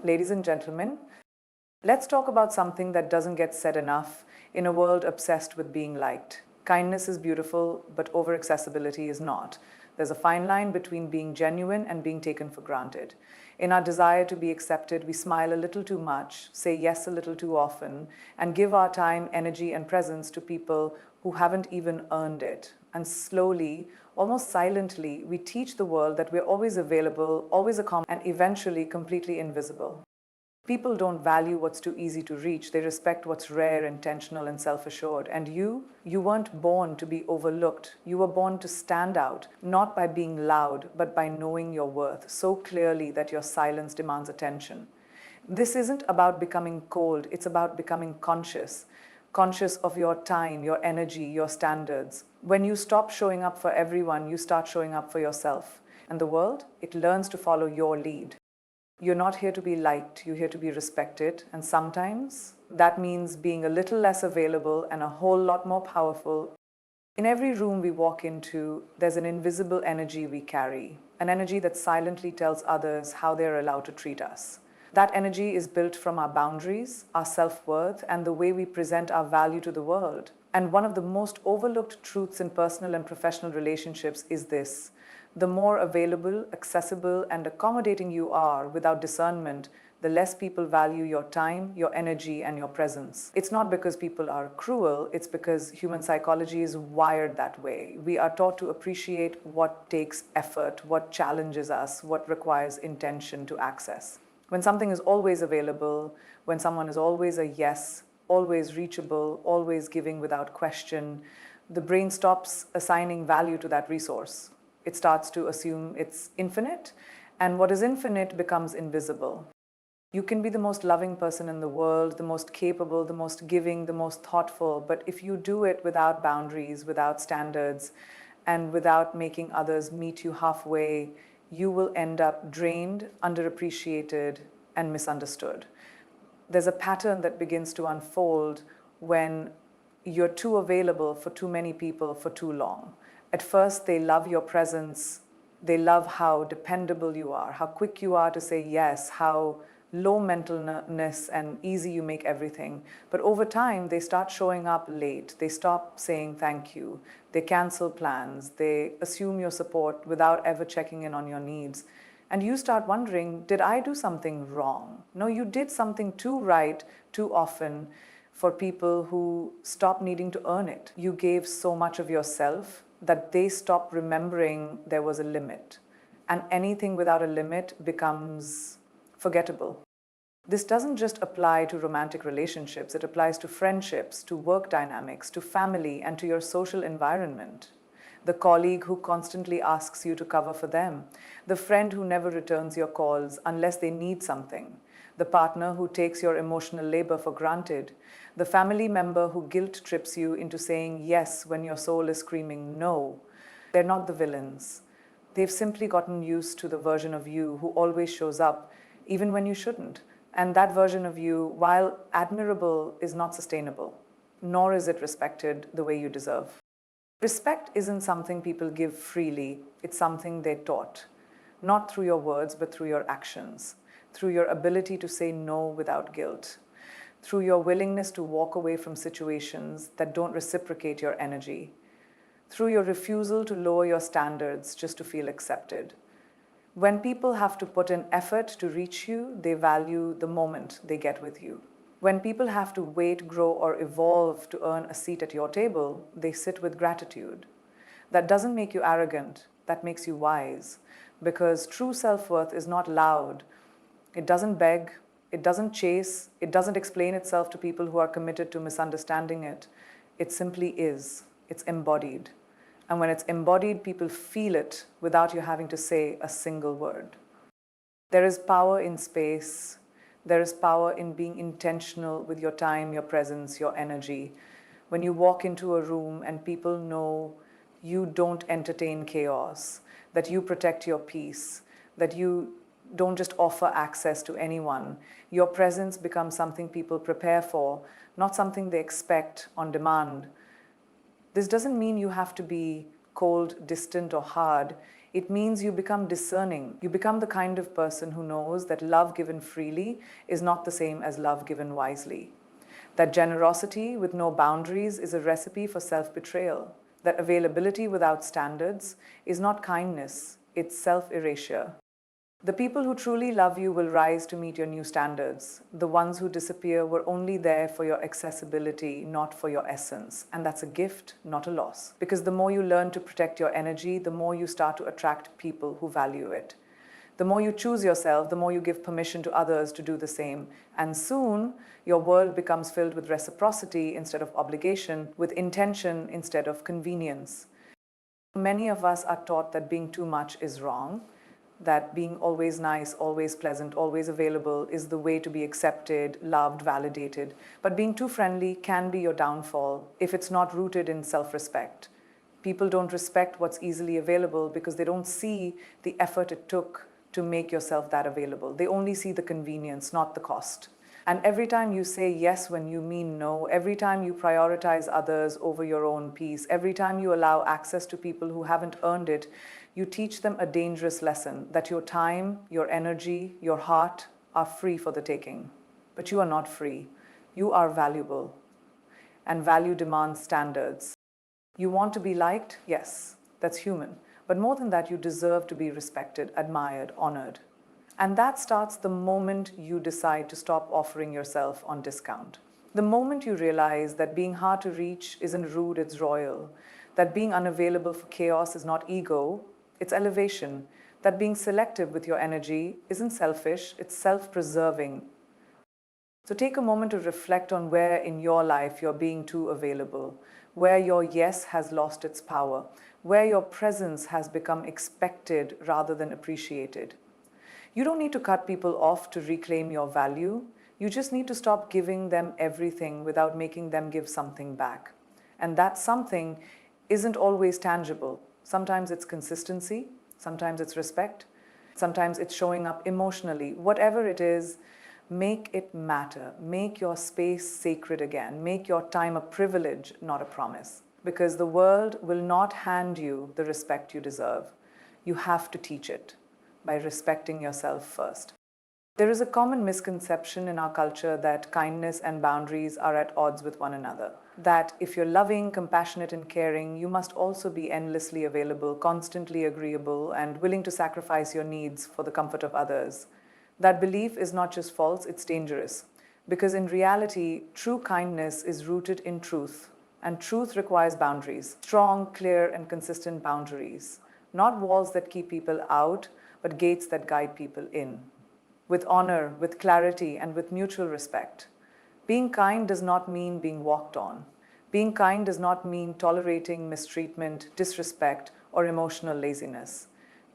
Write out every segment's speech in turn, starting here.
Ladies and gentlemen, let's talk about something that doesn't get said enough in a world obsessed with being liked. Kindness is beautiful, but over-accessibility is not. There's a fine line between being genuine and being taken for granted. In our desire to be accepted, we smile a little too much, say yes a little too often, and give our time, energy, and presence to people who haven't even earned it. And slowly, almost silently, we teach the world that we're always available, always accommodating, and eventually completely invisible. People don't value what's too easy to reach. They respect what's rare, intentional, and self-assured. And you weren't born to be overlooked. You were born to stand out, not by being loud, but by knowing your worth so clearly that your silence demands attention. This isn't about becoming cold. It's about becoming conscious. Conscious of your time, your energy, your standards. When you stop showing up for everyone, you start showing up for yourself. And the world, it learns to follow your lead. You're not here to be liked, you're here to be respected. And sometimes that means being a little less available and a whole lot more powerful. In every room we walk into, there's an invisible energy we carry, an energy that silently tells others how they're allowed to treat us. That energy is built from our boundaries, our self-worth, and the way we present our value to the world. And one of the most overlooked truths in personal and professional relationships is this: the more available, accessible, and accommodating you are without discernment, the less people value your time, your energy, and your presence. It's not because people are cruel, it's because human psychology is wired that way. We are taught to appreciate what takes effort, what challenges us, what requires intention to access. When something is always available, when someone is always a yes, always reachable, always giving without question, the brain stops assigning value to that resource. It starts to assume it's infinite, and what is infinite becomes invisible. You can be the most loving person in the world, the most capable, the most giving, the most thoughtful, but if you do it without boundaries, without standards, and without making others meet you halfway, you will end up drained, underappreciated, and misunderstood. There's a pattern that begins to unfold when you're too available for too many people for too long. At first, they love your presence. They love how dependable you are, how quick you are to say yes, how low mentalness and easy you make everything. But over time, they start showing up late. They stop saying thank you. They cancel plans. They assume your support without ever checking in on your needs. And you start wondering, did I do something wrong? No, you did something too right, too often, for people who stop needing to earn it. You gave so much of yourself that they stop remembering there was a limit. And anything without a limit becomes forgettable. This doesn't just apply to romantic relationships, it applies to friendships, to work dynamics, to family, and to your social environment. The colleague who constantly asks you to cover for them, the friend who never returns your calls unless they need something, the partner who takes your emotional labor for granted, the family member who guilt trips you into saying yes when your soul is screaming no. They're not the villains. They've simply gotten used to the version of you who always shows up, even when you shouldn't. And that version of you, while admirable, is not sustainable, nor is it respected the way you deserve. Respect isn't something people give freely, it's something they're taught. Not through your words, but through your actions, through your ability to say no without guilt, through your willingness to walk away from situations that don't reciprocate your energy, through your refusal to lower your standards just to feel accepted. When people have to put in effort to reach you, they value the moment they get with you. When people have to wait, grow, or evolve to earn a seat at your table, they sit with gratitude. That doesn't make you arrogant, that makes you wise. Because true self-worth is not loud. It doesn't beg, it doesn't chase, it doesn't explain itself to people who are committed to misunderstanding it. It simply is. It's embodied. And when it's embodied, people feel it without you having to say a single word. There is power in space. There is power in being intentional with your time, your presence, your energy. When you walk into a room and people know you don't entertain chaos, that you protect your peace, that you don't just offer access to anyone, your presence becomes something people prepare for, not something they expect on demand. This doesn't mean you have to be cold, distant, or hard. It means you become discerning. You become the kind of person who knows that love given freely is not the same as love given wisely. That generosity with no boundaries is a recipe for self-betrayal. That availability without standards is not kindness, it's self-erasure. The people who truly love you will rise to meet your new standards. The ones who disappear were only there for your accessibility, not for your essence. And that's a gift, not a loss. Because the more you learn to protect your energy, the more you start to attract people who value it. The more you choose yourself, the more you give permission to others to do the same. And soon, your world becomes filled with reciprocity instead of obligation, with intention instead of convenience. Many of us are taught that being too much is wrong, that being always nice, always pleasant, always available is the way to be accepted, loved, validated. But being too friendly can be your downfall if it's not rooted in self-respect. People don't respect what's easily available because they don't see the effort it took to make yourself that available. They only see the convenience, not the cost. And every time you say yes when you mean no, every time you prioritize others over your own peace, every time you allow access to people who haven't earned it, you teach them a dangerous lesson that your time, your energy, your heart are free for the taking. But you are not free. You are valuable. And value demands standards. You want to be liked? Yes, that's human. But more than that, you deserve to be respected, admired, honored. And that starts the moment you decide to stop offering yourself on discount. The moment you realize that being hard to reach isn't rude, it's royal. That being unavailable for chaos is not ego, it's elevation. That being selective with your energy isn't selfish, it's self-preserving. So take a moment to reflect on where in your life you're being too available, where your yes has lost its power, where your presence has become expected rather than appreciated. You don't need to cut people off to reclaim your value. You just need to stop giving them everything without making them give something back. And that something isn't always tangible. Sometimes it's consistency, sometimes it's respect, sometimes it's showing up emotionally. Whatever it is, make it matter. Make your space sacred again. Make your time a privilege, not a promise. Because the world will not hand you the respect you deserve. You have to teach it by respecting yourself first. There is a common misconception in our culture that kindness and boundaries are at odds with one another. That if you're loving, compassionate, and caring, you must also be endlessly available, constantly agreeable, and willing to sacrifice your needs for the comfort of others. That belief is not just false, it's dangerous. Because in reality, true kindness is rooted in truth. And truth requires boundaries. Strong, clear, and consistent boundaries. Not walls that keep people out, but gates that guide people in. With honor, with clarity, and with mutual respect. Being kind does not mean being walked on. Being kind does not mean tolerating mistreatment, disrespect, or emotional laziness.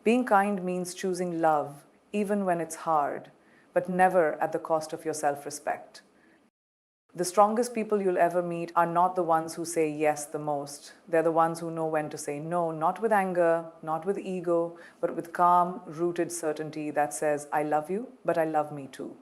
Being kind means choosing love, even when it's hard, but never at the cost of your self-respect. The strongest people you'll ever meet are not the ones who say yes the most. They're the ones who know when to say no, not with anger, not with ego, but with calm, rooted certainty that says, I love you, but I love me too.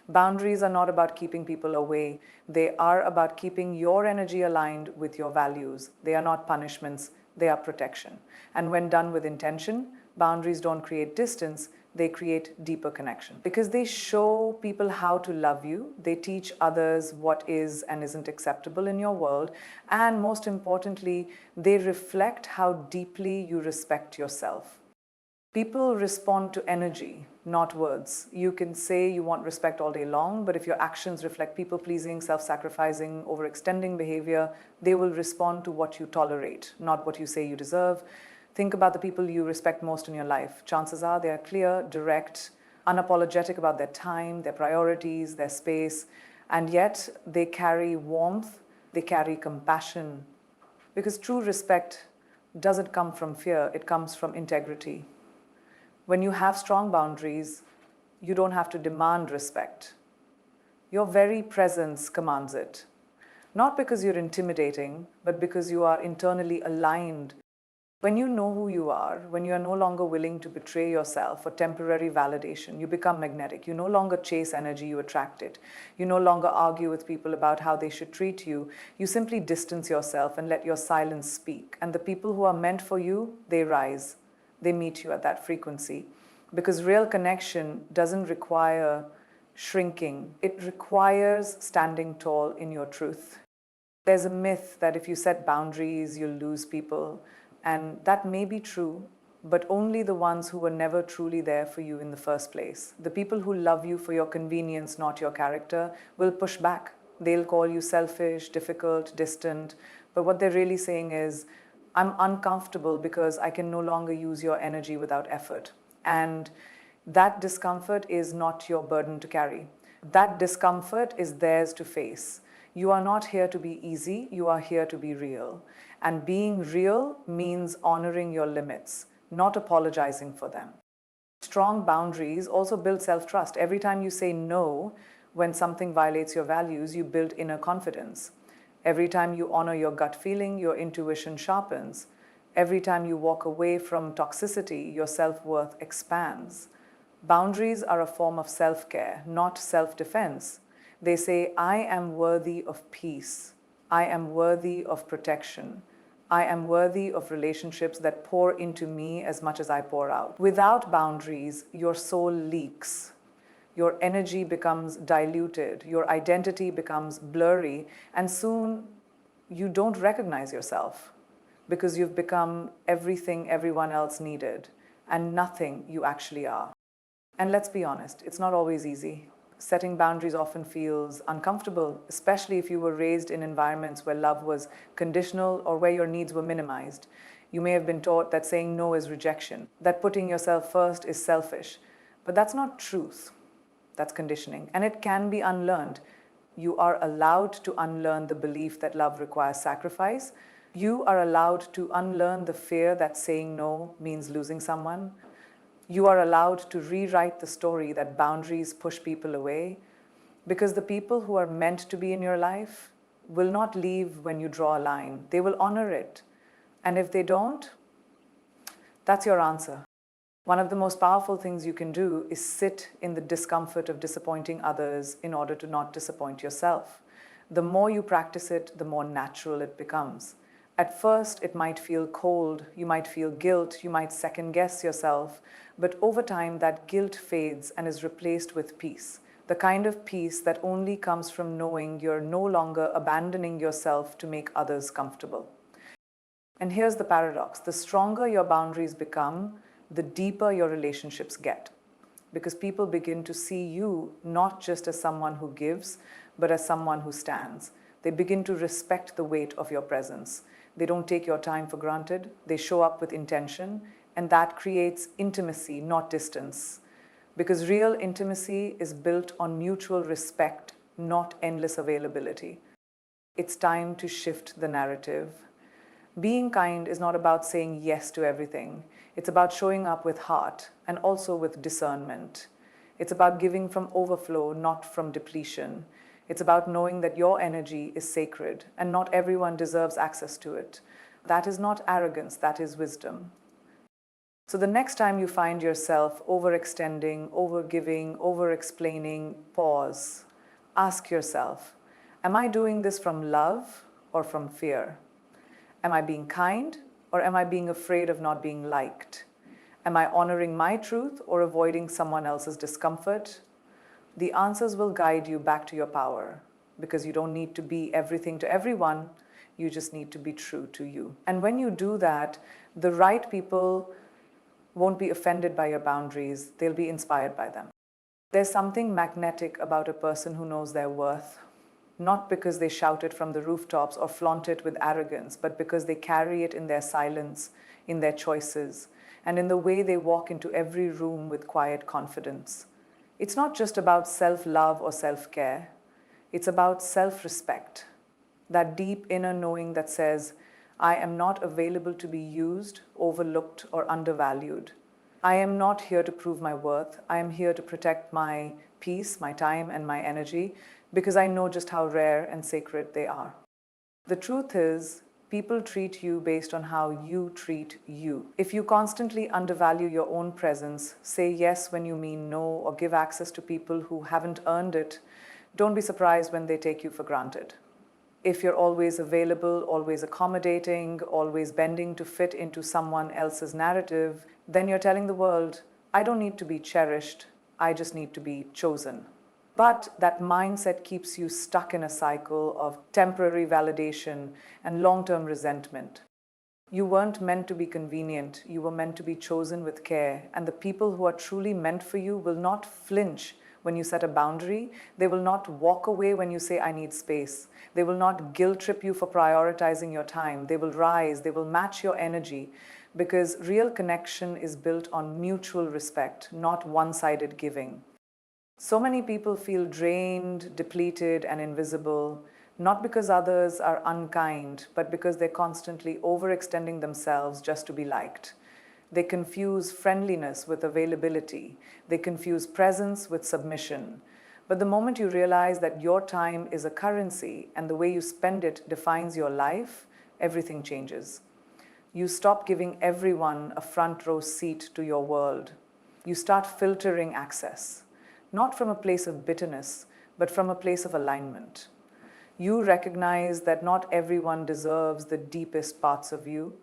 Boundaries are not about keeping people away. They are about keeping your energy aligned with your values. They are not punishments, they are protection. And when done with intention, boundaries don't create distance, they create deeper connection. Because they show people how to love you, they teach others what is and isn't acceptable in your world, and most importantly, they reflect how deeply you respect yourself. People respond to energy, not words. You can say you want respect all day long, but if your actions reflect people-pleasing, self-sacrificing, overextending behavior, they will respond to what you tolerate, not what you say you deserve. Think about the people you respect most in your life. Chances are they are clear, direct, unapologetic about their time, their priorities, their space, and yet they carry warmth, they carry compassion. Because true respect doesn't come from fear, it comes from integrity. When you have strong boundaries, you don't have to demand respect. Your very presence commands it. Not because you're intimidating, but because you are internally aligned. When you know who you are, when you are no longer willing to betray yourself for temporary validation, you become magnetic. You no longer chase energy, you attract it. You no longer argue with people about how they should treat you. You simply distance yourself and let your silence speak. And the people who are meant for you, they rise. they meet you at that frequency. Because real connection doesn't require shrinking, it requires standing tall in your truth. There's a myth that if you set boundaries, you'll lose people, and that may be true, but only the ones who were never truly there for you in the first place. The people who love you for your convenience, not your character, will push back. They'll call you selfish, difficult, distant, but what they're really saying is, I'm uncomfortable because I can no longer use your energy without effort. And that discomfort is not your burden to carry. That discomfort is theirs to face. You are not here to be easy, you are here to be real. And being real means honoring your limits, not apologizing for them. Strong boundaries also build self-trust. Every time you say no when something violates your values, you build inner confidence. Every time you honor your gut feeling, your intuition sharpens. Every time you walk away from toxicity, your self-worth expands. Boundaries are a form of self-care, not self-defense. They say, I am worthy of peace. I am worthy of protection. I am worthy of relationships that pour into me as much as I pour out. Without boundaries, your soul leaks. Your energy becomes diluted. Your identity becomes blurry. And soon, you don't recognize yourself because you've become everything everyone else needed and nothing you actually are. And let's be honest, it's not always easy. Setting boundaries often feels uncomfortable, especially if you were raised in environments where love was conditional or where your needs were minimized. You may have been taught that saying no is rejection, that putting yourself first is selfish. But that's not truth. That's conditioning. And it can be unlearned. You are allowed to unlearn the belief that love requires sacrifice. You are allowed to unlearn the fear that saying no means losing someone. You are allowed to rewrite the story that boundaries push people away, because the people who are meant to be in your life will not leave when you draw a line. They will honor it. And if they don't, that's your answer. One of the most powerful things you can do is sit in the discomfort of disappointing others in order to not disappoint yourself. The more you practice it, the more natural it becomes. At first, it might feel cold, you might feel guilt, you might second-guess yourself, but over time, that guilt fades and is replaced with peace. The kind of peace that only comes from knowing you're no longer abandoning yourself to make others comfortable. And here's the paradox. The stronger your boundaries become, the deeper your relationships get. Because people begin to see you not just as someone who gives, but as someone who stands. They begin to respect the weight of your presence. They don't take your time for granted. They show up with intention, and that creates intimacy, not distance. Because real intimacy is built on mutual respect, not endless availability. It's time to shift the narrative. Being kind is not about saying yes to everything. It's about showing up with heart and also with discernment. It's about giving from overflow, not from depletion. It's about knowing that your energy is sacred and not everyone deserves access to it. That is not arrogance, that is wisdom. So the next time you find yourself overextending, overgiving, overexplaining, pause. Ask yourself, am I doing this from love or from fear? Am I being kind or am I being afraid of not being liked? Am I honoring my truth or avoiding someone else's discomfort? The answers will guide you back to your power, because you don't need to be everything to everyone. You just need to be true to you. And when you do that, the right people won't be offended by your boundaries. They'll be inspired by them. There's something magnetic about a person who knows their worth, not because they shout it from the rooftops or flaunt it with arrogance, but because they carry it in their silence, in their choices, and in the way they walk into every room with quiet confidence. It's not just about self-love or self-care. It's about self-respect, that deep inner knowing that says, I am not available to be used, overlooked, or undervalued. I am not here to prove my worth. I am here to protect my peace, my time, and my energy, because I know just how rare and sacred they are. The truth is, people treat you based on how you treat you. If you constantly undervalue your own presence, say yes when you mean no, or give access to people who haven't earned it, don't be surprised when they take you for granted. If you're always available, always accommodating, always bending to fit into someone else's narrative, then you're telling the world, I don't need to be cherished, I just need to be chosen. But that mindset keeps you stuck in a cycle of temporary validation and long-term resentment. You weren't meant to be convenient, you were meant to be chosen with care, and the people who are truly meant for you will not flinch when you set a boundary. They will not walk away when you say, I need space. They will not guilt trip you for prioritizing your time. They will rise, they will match your energy, because real connection is built on mutual respect, not one-sided giving. So many people feel drained, depleted, and invisible, not because others are unkind, but because they're constantly overextending themselves just to be liked. They confuse friendliness with availability. They confuse presence with submission. But the moment you realize that your time is a currency and the way you spend it defines your life, everything changes. You stop giving everyone a front row seat to your world. You start filtering access, not from a place of bitterness, but from a place of alignment. You recognize that not everyone deserves the deepest parts of you.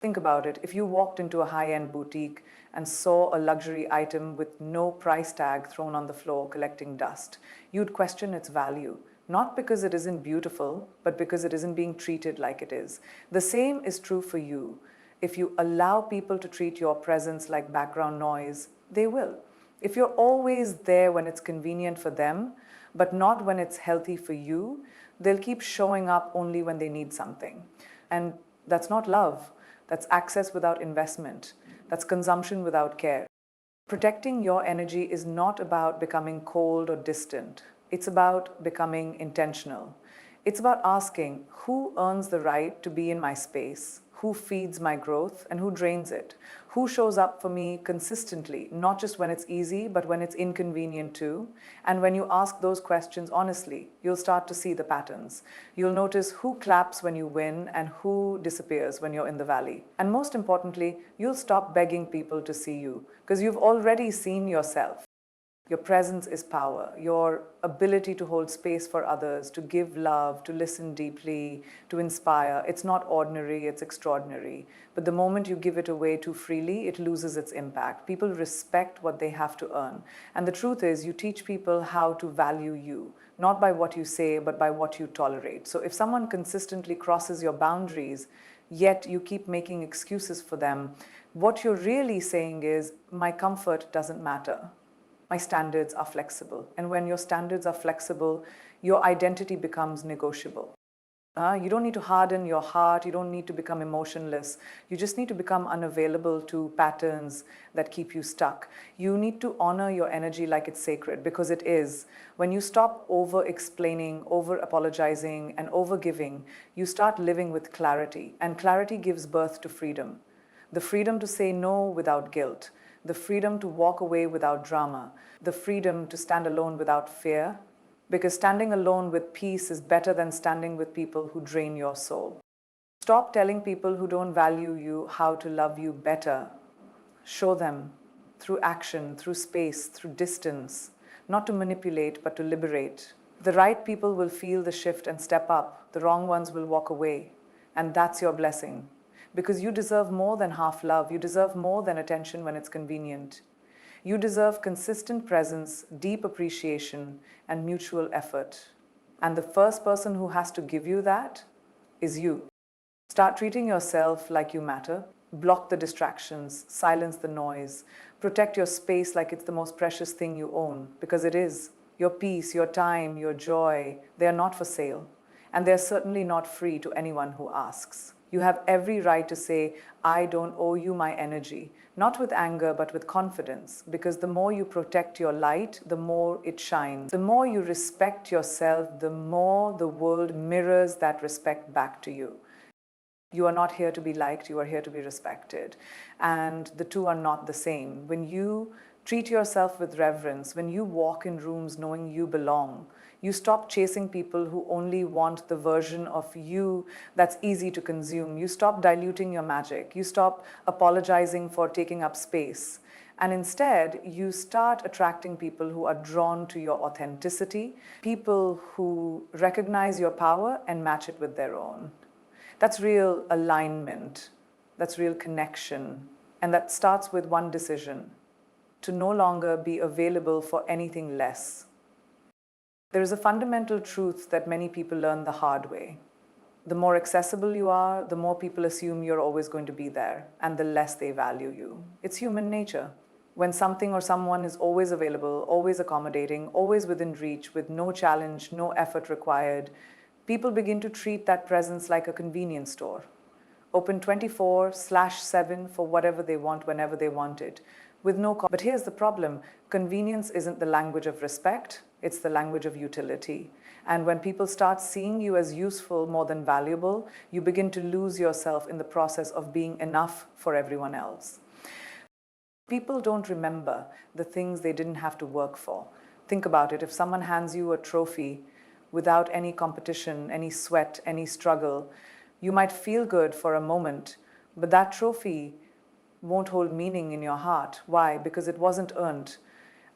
Think about it. If you walked into a high-end boutique and saw a luxury item with no price tag thrown on the floor collecting dust, you'd question its value. Not because it isn't beautiful, but because it isn't being treated like it is. The same is true for you. If you allow people to treat your presence like background noise, they will. If you're always there when it's convenient for them, but not when it's healthy for you, they'll keep showing up only when they need something. And that's not love. That's access without investment. That's consumption without care. Protecting your energy is not about becoming cold or distant. It's about becoming intentional. It's about asking, who earns the right to be in my space? Who feeds my growth and who drains it? Who shows up for me consistently, not just when it's easy, but when it's inconvenient too? And when you ask those questions honestly, you'll start to see the patterns. You'll notice who claps when you win and who disappears when you're in the valley. And most importantly, you'll stop begging people to see you, because you've already seen yourself. Your presence is power. Your ability to hold space for others, to give love, to listen deeply, to inspire. It's not ordinary, it's extraordinary. But the moment you give it away too freely, it loses its impact. People respect what they have to earn. And the truth is, you teach people how to value you, not by what you say, but by what you tolerate. So if someone consistently crosses your boundaries, yet you keep making excuses for them, what you're really saying is, my comfort doesn't matter. My standards are flexible. And when your standards are flexible, your identity becomes negotiable. You don't need to harden your heart. You don't need to become emotionless. You just need to become unavailable to patterns that keep you stuck. You need to honor your energy like it's sacred, because it is. When you stop over-explaining, over-apologizing, and over-giving, you start living with clarity. And clarity gives birth to freedom. The freedom to say no without guilt. The freedom to walk away without drama, the freedom to stand alone without fear, because standing alone with peace is better than standing with people who drain your soul. Stop telling people who don't value you how to love you better. Show them through action, through space, through distance, not to manipulate, but to liberate. The right people will feel the shift and step up. The wrong ones will walk away. And that's your blessing. Because you deserve more than half love. You deserve more than attention when it's convenient. You deserve consistent presence, deep appreciation, and mutual effort. And the first person who has to give you that is you. Start treating yourself like you matter. Block the distractions, silence the noise, protect your space like it's the most precious thing you own, because it is. Your peace, your time, your joy, they are not for sale. And they're certainly not free to anyone who asks. You have every right to say, I don't owe you my energy, not with anger, but with confidence, because the more you protect your light, the more it shines. The more you respect yourself, the more the world mirrors that respect back to you. You are not here to be liked, you are here to be respected. And the two are not the same. When you treat yourself with reverence, when you walk in rooms knowing you belong, you stop chasing people who only want the version of you that's easy to consume. You stop diluting your magic. You stop apologizing for taking up space. And instead, you start attracting people who are drawn to your authenticity, people who recognize your power and match it with their own. That's real alignment, that's real connection, and that starts with one decision: to no longer be available for anything less. There is a fundamental truth that many people learn the hard way. The more accessible you are, the more people assume you're always going to be there, and the less they value you. It's human nature. When something or someone is always available, always accommodating, always within reach, with no challenge, no effort required, people begin to treat that presence like a convenience store. Open 24/7 for whatever they want, whenever they want it, with no But here's the problem: convenience isn't the language of respect, it's the language of utility. And when people start seeing you as useful more than valuable, you begin to lose yourself in the process of being enough for everyone else. People don't remember the things they didn't have to work for. Think about it. If someone hands you a trophy without any competition, any sweat, any struggle, you might feel good for a moment, but that trophy won't hold meaning in your heart. Why? Because it wasn't earned.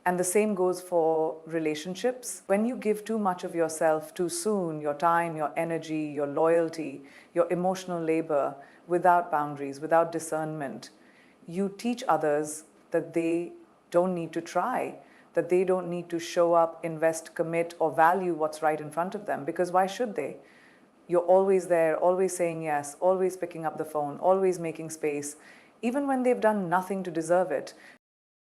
And the same goes for relationships. When you give too much of yourself too soon, your time, your energy, your loyalty, your emotional labor, without boundaries, without discernment, you teach others that they don't need to try, that they don't need to show up, invest, commit, or value what's right in front of them. Because why should they? You're always there, always saying yes, always picking up the phone, always making space, even when they've done nothing to deserve it.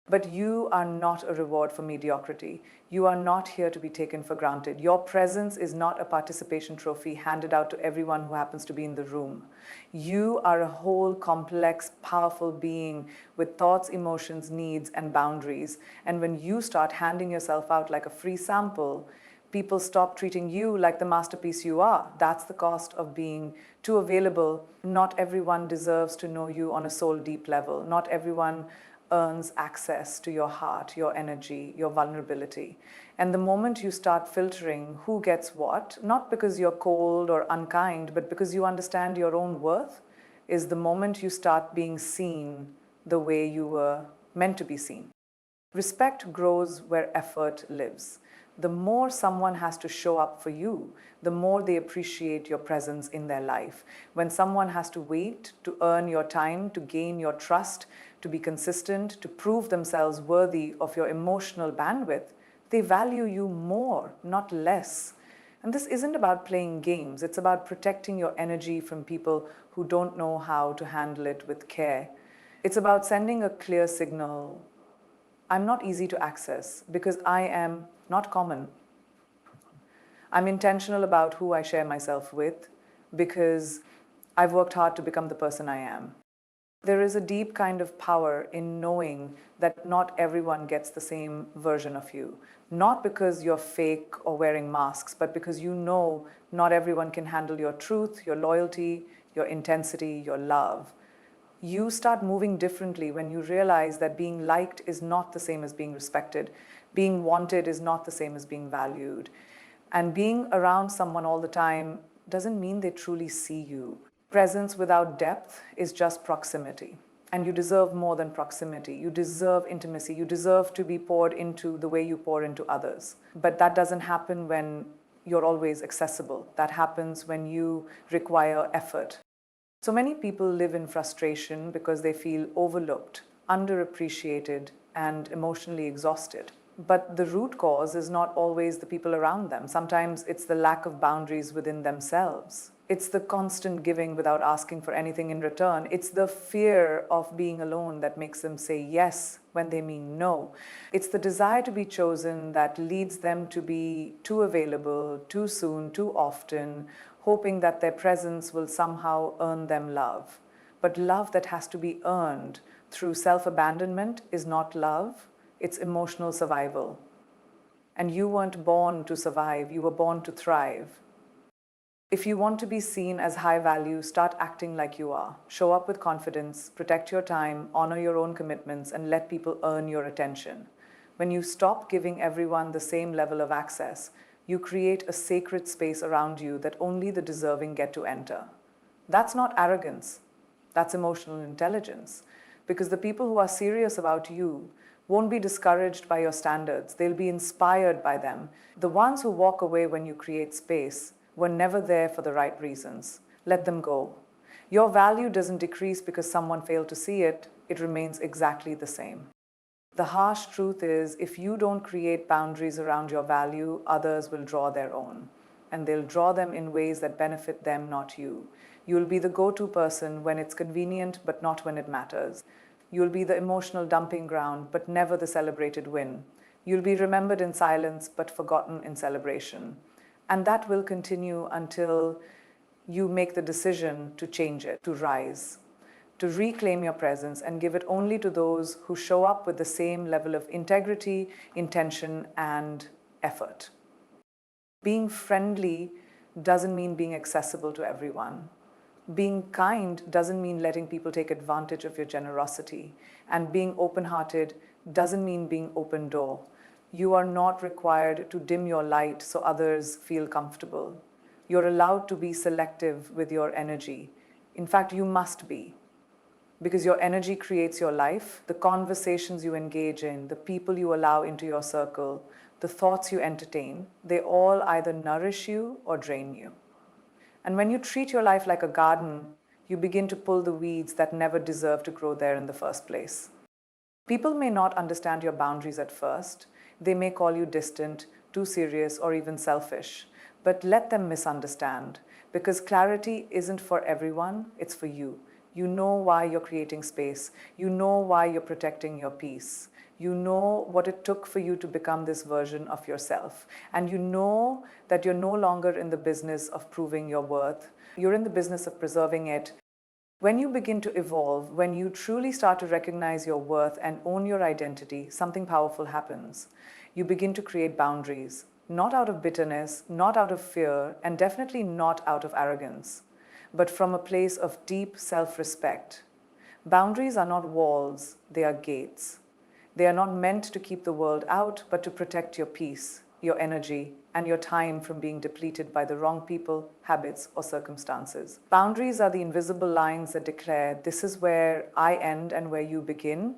But you are not a reward for mediocrity. You are not here to be taken for granted. Your presence is not a participation trophy handed out to everyone who happens to be in the room. You are a whole, complex, powerful being with thoughts, emotions, needs, and boundaries. And when you start handing yourself out like a free sample, people stop treating you like the masterpiece you are. That's the cost of being too available. Not everyone deserves to know you on a soul deep level. Not everyone earns access to your heart, your energy, your vulnerability. And the moment you start filtering who gets what, not because you're cold or unkind, but because you understand your own worth, is the moment you start being seen the way you were meant to be seen. Respect grows where effort lives. The more someone has to show up for you, the more they appreciate your presence in their life. When someone has to wait to earn your time, to gain your trust, to be consistent, to prove themselves worthy of your emotional bandwidth, they value you more, not less. And this isn't about playing games. It's about protecting your energy from people who don't know how to handle it with care. It's about sending a clear signal: I'm not easy to access because I am not common. I'm intentional about who I share myself with because I've worked hard to become the person I am. There is a deep kind of power in knowing that not everyone gets the same version of you. Not because you're fake or wearing masks, but because you know not everyone can handle your truth, your loyalty, your intensity, your love. You start moving differently when you realize that being liked is not the same as being respected. Being wanted is not the same as being valued. And being around someone all the time doesn't mean they truly see you. Presence without depth is just proximity. And you deserve more than proximity. You deserve intimacy. You deserve to be poured into the way you pour into others. But that doesn't happen when you're always accessible. That happens when you require effort. So many people live in frustration because they feel overlooked, underappreciated, and emotionally exhausted. But the root cause is not always the people around them. Sometimes it's the lack of boundaries within themselves. It's the constant giving without asking for anything in return. It's the fear of being alone that makes them say yes when they mean no. It's the desire to be chosen that leads them to be too available, too soon, too often, hoping that their presence will somehow earn them love. But love that has to be earned through self-abandonment is not love, it's emotional survival. And you weren't born to survive, you were born to thrive. If you want to be seen as high value, start acting like you are. Show up with confidence, protect your time, honor your own commitments, and let people earn your attention. When you stop giving everyone the same level of access, you create a sacred space around you that only the deserving get to enter. That's not arrogance. That's emotional intelligence. Because the people who are serious about you won't be discouraged by your standards, they'll be inspired by them. The ones who walk away when you create space were never there for the right reasons. Let them go. Your value doesn't decrease because someone failed to see it, it remains exactly the same. The harsh truth is, if you don't create boundaries around your value, others will draw their own. And they'll draw them in ways that benefit them, not you. You'll be the go-to person when it's convenient, but not when it matters. You'll be the emotional dumping ground, but never the celebrated win. You'll be remembered in silence, but forgotten in celebration. And that will continue until you make the decision to change it, to rise, to reclaim your presence and give it only to those who show up with the same level of integrity, intention, and effort. Being friendly doesn't mean being accessible to everyone. Being kind doesn't mean letting people take advantage of your generosity. And being open-hearted doesn't mean being open door. You are not required to dim your light so others feel comfortable. You're allowed to be selective with your energy. In fact, you must be. Because your energy creates your life, the conversations you engage in, the people you allow into your circle, the thoughts you entertain, they all either nourish you or drain you. And when you treat your life like a garden, you begin to pull the weeds that never deserve to grow there in the first place. People may not understand your boundaries at first. They may call you distant, too serious, or even selfish. But let them misunderstand, because clarity isn't for everyone, it's for you. You know why you're creating space. You know why you're protecting your peace. You know what it took for you to become this version of yourself. And you know that you're no longer in the business of proving your worth. You're in the business of preserving it. When you begin to evolve, when you truly start to recognize your worth and own your identity, something powerful happens. You begin to create boundaries, not out of bitterness, not out of fear, and definitely not out of arrogance, but from a place of deep self-respect. Boundaries are not walls, they are gates. They are not meant to keep the world out, but to protect your peace, your energy, and your time from being depleted by the wrong people, habits, or circumstances. Boundaries are the invisible lines that declare, this is where I end and where you begin.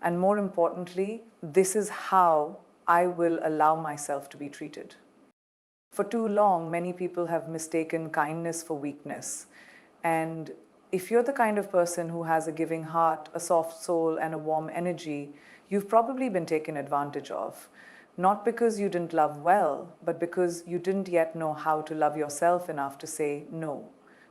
And more importantly, this is how I will allow myself to be treated. For too long, many people have mistaken kindness for weakness. And if you're the kind of person who has a giving heart, a soft soul, and a warm energy, you've probably been taken advantage of. Not because you didn't love well, but because you didn't yet know how to love yourself enough to say no.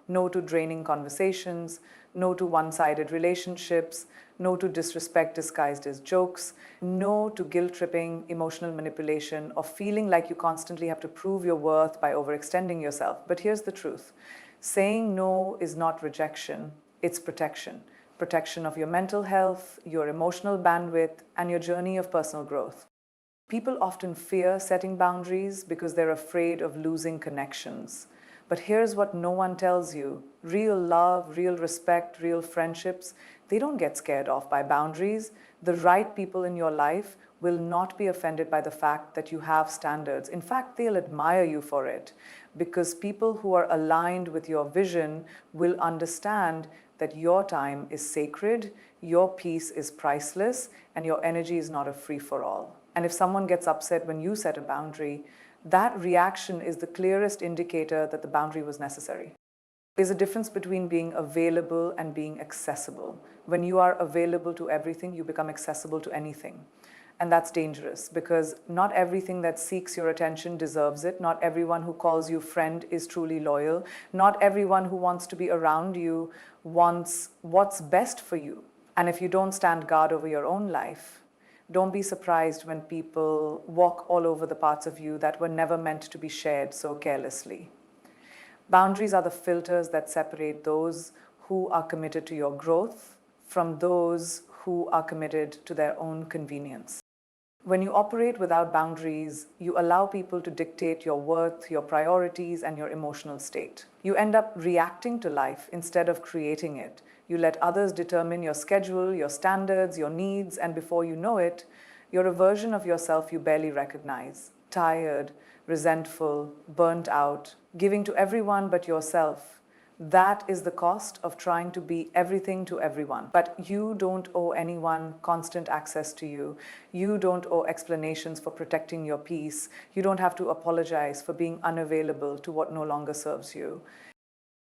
No to draining conversations, no to one-sided relationships, no to disrespect disguised as jokes, no to guilt-tripping emotional manipulation or feeling like you constantly have to prove your worth by overextending yourself. But here's the truth. Saying no is not rejection, it's protection. Protection of your mental health, your emotional bandwidth, and your journey of personal growth. People often fear setting boundaries because they're afraid of losing connections. But here's what no one tells you. Real love, real respect, real friendships, they don't get scared off by boundaries. The right people in your life will not be offended by the fact that you have standards. In fact, they'll admire you for it, because people who are aligned with your vision will understand that your time is sacred, your peace is priceless, and your energy is not a free-for-all. And if someone gets upset when you set a boundary, that reaction is the clearest indicator that the boundary was necessary. There's a difference between being available and being accessible. When you are available to everything, you become accessible to anything. And that's dangerous, because not everything that seeks your attention deserves it. Not everyone who calls you friend is truly loyal. Not everyone who wants to be around you wants what's best for you. And if you don't stand guard over your own life, don't be surprised when people walk all over the parts of you that were never meant to be shared so carelessly. Boundaries are the filters that separate those who are committed to your growth from those who are committed to their own convenience. When you operate without boundaries, you allow people to dictate your worth, your priorities, and your emotional state. You end up reacting to life instead of creating it. You let others determine your schedule, your standards, your needs, and before you know it, you're a version of yourself you barely recognize. Tired, resentful, burnt out, giving to everyone but yourself, That is the cost of trying to be everything to everyone. But you don't owe anyone constant access to you. You don't owe explanations for protecting your peace. You don't have to apologize for being unavailable to what no longer serves you.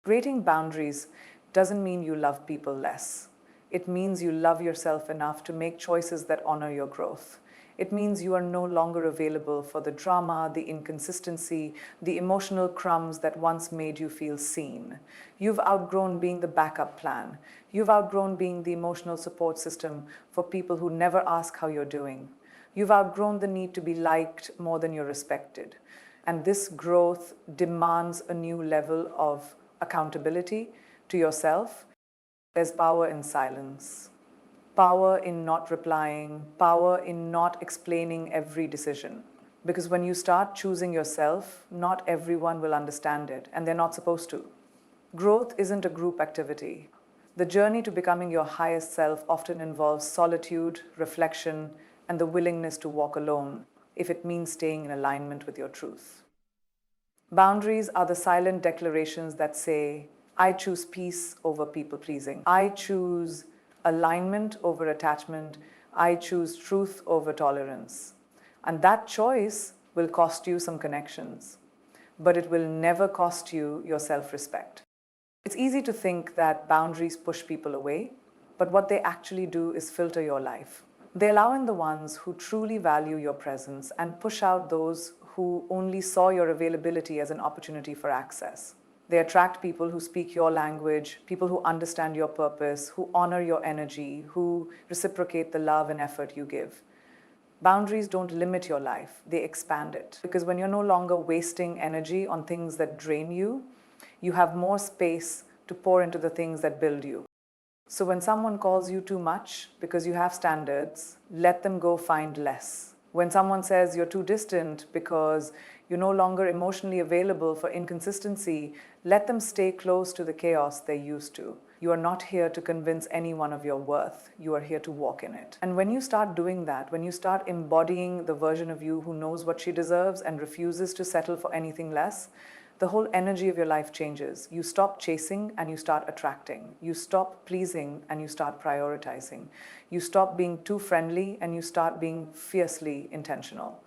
Creating boundaries doesn't mean you love people less. It means you love yourself enough to make choices that honor your growth. It means you are no longer available for the drama, the inconsistency, the emotional crumbs that once made you feel seen. You've outgrown being the backup plan. You've outgrown being the emotional support system for people who never ask how you're doing. You've outgrown the need to be liked more than you're respected. And this growth demands a new level of accountability to yourself. There's power in silence, power in not replying, power in not explaining every decision. Because when you start choosing yourself, not everyone will understand it, and they're not supposed to. Growth isn't a group activity. The journey to becoming your highest self often involves solitude, reflection, and the willingness to walk alone, if it means staying in alignment with your truth. Boundaries are the silent declarations that say, I choose peace over people pleasing. I choose alignment over attachment. I choose truth over tolerance. And that choice will cost you some connections, but it will never cost you your self-respect. It's easy to think that boundaries push people away, but what they actually do is filter your life. They allow in the ones who truly value your presence and push out those who only saw your availability as an opportunity for access. They attract people who speak your language, people who understand your purpose, who honor your energy, who reciprocate the love and effort you give. Boundaries don't limit your life, they expand it. Because when you're no longer wasting energy on things that drain you, you have more space to pour into the things that build you. So when someone calls you too much because you have standards, let them go find less. When someone says you're too distant because you're no longer emotionally available for inconsistency, let them stay close to the chaos they used to. You are not here to convince anyone of your worth. You are here to walk in it. And when you start doing that, when you start embodying the version of you who knows what she deserves and refuses to settle for anything less, the whole energy of your life changes. You stop chasing and you start attracting. You stop pleasing and you start prioritizing. You stop being too friendly and you start being fiercely intentional.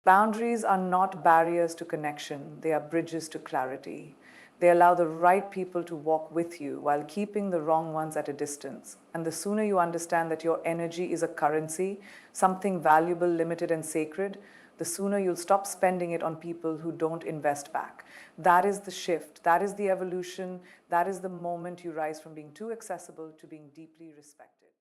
Boundaries are not barriers to connection, they are bridges to clarity. They allow the right people to walk with you while keeping the wrong ones at a distance. And the sooner you understand that your energy is a currency, something valuable, limited, and sacred, the sooner you'll stop spending it on people who don't invest back. That is the shift, that is the evolution, that is the moment you rise from being too accessible to being deeply respected.